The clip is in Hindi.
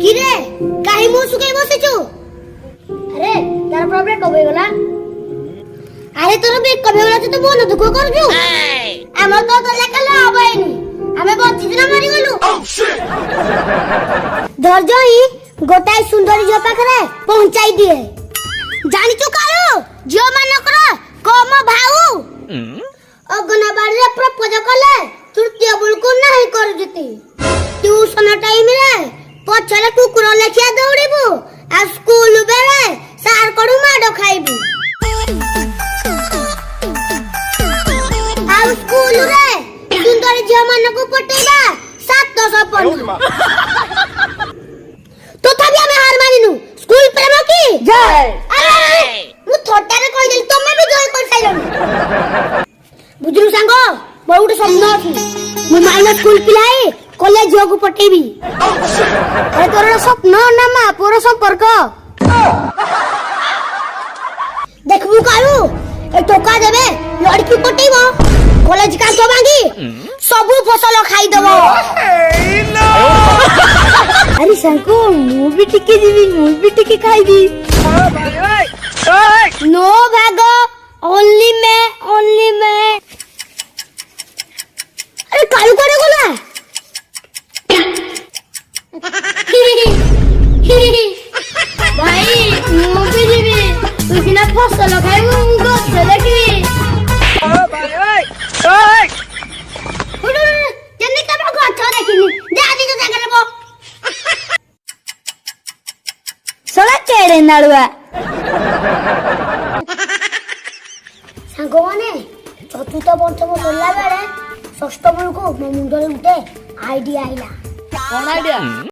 किरे काहे मुंह सुकाई बसिछु? अरे तार प्रॉब्लम कब गला? अरे तोर बेक कब गला तो बोन दुख करजु। हमर तो गला कला हबैनी। हमें बच्ची दिन मरि गलु। धरजो ही गोटाई सुंदरी जो पाखरे पहुंचाई दिए। जानि छु कालो जो मानकर कम भाऊ अगना बाड़ी प्रपोज कले तृतीय बुलकु नाही कर जति। ट्यूशन टाइम रे पछले कुकुर लेखिया दौड़िबु आ स्कूल बेले सार कड़ू माड खाइबु। आ स्कूल रे सुंदर झिया मानको पटेबा 750 तथापि हमें हार मानिनु। स्कूल प्रेम की जय। अरे मु थोटारे कहि देली तमे भी जय कर साइलनी। बुझलु सांगो बहुत स्वप्न अछि मु माइनस स्कूल पिलाई कॉलेज जोगु पटेबी। अरे तोर स्वप्न ना मा पोर संपर्क देखबु कालू ए टोका देबे लड़की पटेबो कॉलेज का तो मांगी सबु फसल खाई देबो। अरे सांको मु भी टिके जीवी मु भी टिके खाइबी। नो भागो ओनली मैं अरे कालू करे गला भाई मु भी जीवी तू सिना फसल खाइबो मु गछ देखबी। ओ भाई ओए उडु जन्ने का गछ देखिनी जा दी तो जगह लेबो सला केड़े नालुआ सांगोने चतुर्थ पंचम पढ़ला बेले षष्ठ बेलको मो मुंडरे उठे आइडिया आइला। कौन आइडिया?